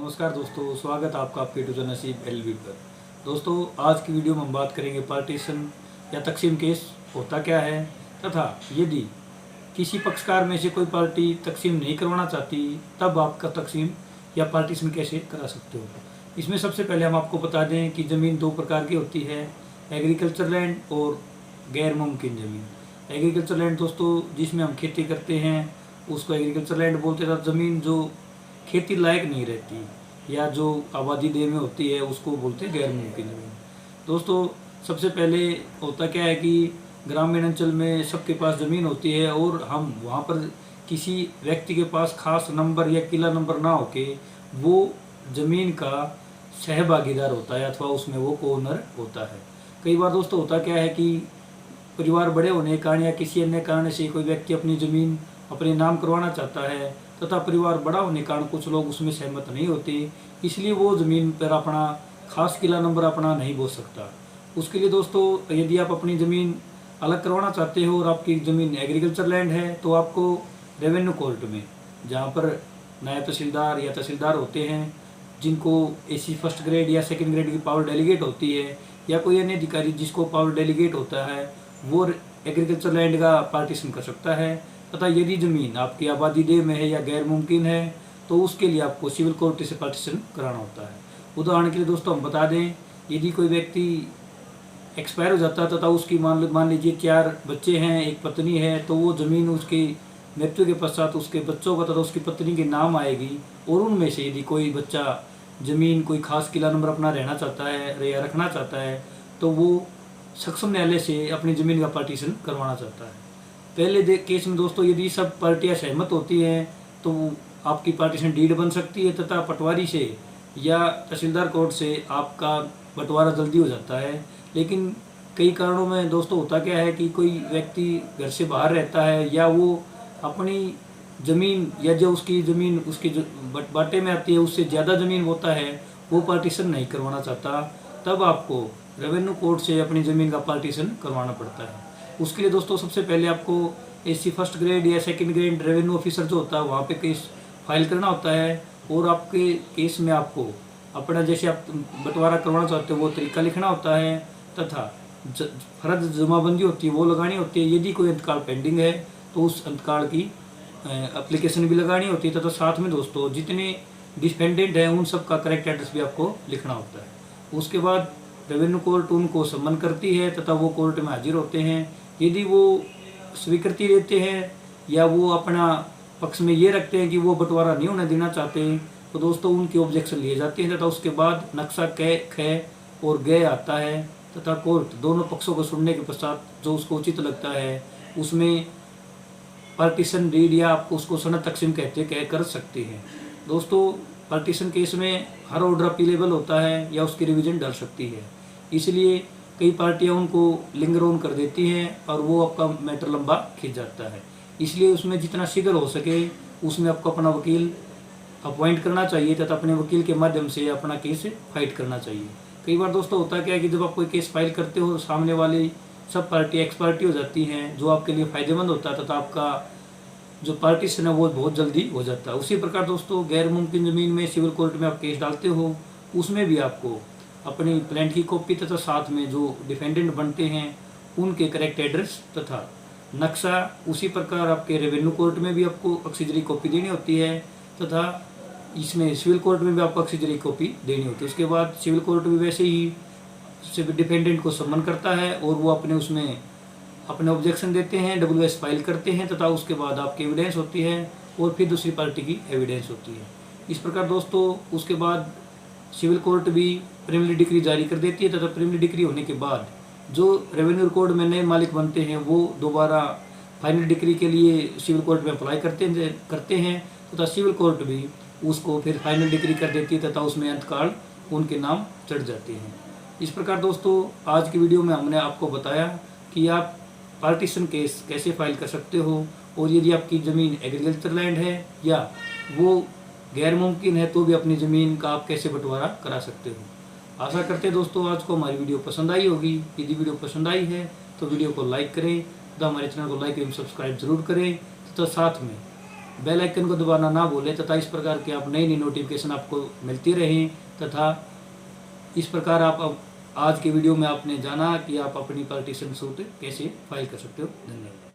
नमस्कार दोस्तों, स्वागत है आपका आपके ट्यूटर नसीब एलवी पर। दोस्तों, आज की वीडियो में हम बात करेंगे पार्टीशन या तकसीम केस होता क्या है, तथा यदि किसी पक्षकार में से कोई पार्टी तकसीम नहीं करवाना चाहती तब आपका तकसीम या पार्टीशन कैसे करा सकते हो। इसमें सबसे पहले हम आपको बता दें कि ज़मीन दो प्रकार की होती है, एग्रीकल्चर लैंड और गैर मुमकिन ज़मीन। एग्रीकल्चर लैंड दोस्तों जिसमें हम खेती करते हैं उसको एग्रीकल्चर लैंड बोलते हैं। ज़मीन जो खेती लायक नहीं रहती या जो आबादी देह में होती है उसको बोलते हैं गैर मुमकिन ज़मीन। दोस्तों, सबसे पहले होता क्या है कि ग्रामीण अंचल में सबके पास ज़मीन होती है और हम वहाँ पर किसी व्यक्ति के पास खास नंबर या किला नंबर ना होके वो ज़मीन का सहभागीदार होता है अथवा उसमें वो ओनर होता है। कई बार दोस्तों होता क्या है कि परिवार बड़े होने के कारण या किसी अन्य कारण से कोई व्यक्ति अपनी ज़मीन अपने नाम करवाना चाहता है तथा परिवार बड़ा होने के कारण कुछ लोग उसमें सहमत नहीं होते, इसलिए वो ज़मीन पर अपना खास किला नंबर अपना नहीं बोल सकता। उसके लिए दोस्तों यदि आप अपनी ज़मीन अलग करवाना चाहते हो और आपकी ज़मीन एग्रीकल्चर लैंड है तो आपको रेवेन्यू कोर्ट में, जहाँ पर नायब तहसीलदार या तहसीलदार होते हैं जिनको एसी फर्स्ट ग्रेड या सेकंड ग्रेड की पावर डेलीगेट होती है या कोई अन्य अधिकारी जिसको पावर डेलीगेट होता है, वो एग्रीकल्चर लैंड का पार्टीशन कर सकता है। तथा यदि ज़मीन आपकी आबादी देह में है या गैर मुमकिन है तो उसके लिए आपको सिविल कोर्ट से पार्टीशन कराना होता है। उदाहरण के लिए दोस्तों हम बता दें, यदि कोई व्यक्ति एक्सपायर हो जाता है तथा उसकी मान लीजिए 4 बच्चे हैं, एक पत्नी है, तो वो ज़मीन उसकी मृत्यु के पश्चात उसके बच्चों का तथा उसकी पत्नी के नाम आएगी और उनमें से यदि कोई बच्चा ज़मीन कोई खास किला नंबर अपना रहना चाहता है या रखना चाहता है तो वो सक्षम न्यायालय से अपनी ज़मीन का पार्टीशन करवाना चाहता है। पहले केस में दोस्तों यदि सब पार्टियां सहमत होती हैं तो आपकी पार्टीशन डीड बन सकती है तथा पटवारी से या तहसीलदार कोर्ट से आपका बंटवारा जल्दी हो जाता है। लेकिन कई कारणों में दोस्तों होता क्या है कि कोई व्यक्ति घर से बाहर रहता है या वो अपनी ज़मीन या जो उसकी ज़मीन उसके बाटे में आती है उससे ज़्यादा ज़मीन होता है वो पार्टीशन नहीं करवाना चाहता, तब आपको रेवेन्यू कोर्ट से अपनी ज़मीन का पार्टीशन करवाना पड़ता है। उसके लिए दोस्तों सबसे पहले आपको एसी फर्स्ट ग्रेड या सेकंड ग्रेड रेवेन्यू ऑफिसर जो होता है वहाँ पे केस फाइल करना होता है और आपके केस में आपको अपना जैसे आप बंटवारा करवाना चाहते हो वो तरीका लिखना होता है तथा फर्ज जमाबंदी होती है वो लगानी होती है। यदि कोई अंतकाल पेंडिंग है तो उस अंतकाल की एप्लीकेशन भी लगानी होती है तथा साथ में दोस्तों जितने डिपेंडेंट हैं उन सब का करेक्ट एड्रेस भी आपको लिखना होता है। उसके बाद रेवेन्यू कोर्ट उनको सम्मन करती है तथा वो कोर्ट में हाजिर होते हैं। यदि वो स्वीकृति देते हैं या वो अपना पक्ष में ये रखते हैं कि वो बंटवारा नहीं होने देना चाहते तो दोस्तों उनके ऑब्जेक्शन लिए जाते हैं तथा उसके बाद नक्शा ख और ग आता है तथा कोर्ट दोनों पक्षों को सुनने के पश्चात जो उसको उचित लगता है उसमें पार्टीशन डीड या आपको उसको सनद तकसीम कर सकते हैं। दोस्तों, पार्टीशन केस में हर ऑर्डर अपीलेबल होता है या उसकी रिवीजन डल सकती है, इसलिए कई पार्टियां उनको लिंगर ऑन कर देती हैं और वो आपका मैटर लंबा खिंच जाता है। इसलिए उसमें जितना शीघ्र हो सके उसमें आपको अपना वकील अपॉइंट करना चाहिए तथा अपने वकील के माध्यम से अपना केस फाइट करना चाहिए। कई बार दोस्तों होता क्या है कि जब आप कोई केस फाइल करते हो सामने वाली सब पार्टी एक्स पार्टी हो जाती हैं जो आपके लिए फ़ायदेमंद होता है तथा आपका जो पार्टीशन है वो बहुत जल्दी हो जाता है। उसी प्रकार दोस्तों गैर मुमकिन ज़मीन में सिविल कोर्ट में आप केस डालते हो उसमें भी आपको अपनी प्लांट की कॉपी तथा साथ में जो डिफेंडेंट बनते हैं उनके करेक्ट एड्रेस तथा नक्शा, उसी प्रकार आपके रेवेन्यू कोर्ट में भी आपको ऑक्सीजरी कॉपी देनी होती है तथा इसमें सिविल कोर्ट में भी आपको ऑक्सीजरी कॉपी देनी होती है। उसके बाद सिविल कोर्ट भी वैसे ही डिफेंडेंट को सम्मन करता है और वो अपने उसमें अपने ऑब्जेक्शन देते हैं, WS फाइल करते हैं तथा उसके बाद आपकी एविडेंस होती है और फिर दूसरी पार्टी की एविडेंस होती है। इस प्रकार दोस्तों उसके बाद सिविल कोर्ट भी प्रीलिमिनरी डिक्री जारी कर देती है तथा प्रीलिमिनरी डिक्री होने के बाद जो रेवेन्यू रिकॉर्ड में नए मालिक बनते हैं वो दोबारा फाइनल डिक्री के लिए सिविल कोर्ट में अप्लाई करते हैं तथा सिविल कोर्ट भी उसको फिर फाइनल डिक्री कर देती है तथा उसमें अंतकाल उनके नाम चढ़ जाते हैं। इस प्रकार दोस्तों आज की वीडियो में हमने आपको बताया कि आप पार्टीशन केस कैसे फाइल कर सकते हो और यदि आपकी ज़मीन एग्रीकल्चर लैंड है या वो गैर मुमकिन है तो भी अपनी ज़मीन का आप कैसे बंटवारा करा सकते हो। आशा करते हैं दोस्तों आज को हमारी वीडियो पसंद आई होगी। यदि वीडियो पसंद आई है तो वीडियो को लाइक करें तथा हमारे चैनल को लाइक एवं सब्सक्राइब जरूर करें तथा साथ में बेल आइकन को दबाना ना भूलें तथा इस प्रकार के आप नई नई नोटिफिकेशन आपको मिलती रहें। तथा इस प्रकार आप अब आज के वीडियो में आपने जाना कि आप अपनी पार्टीशन सूट कैसे फाइल कर सकते हो। धन्यवाद।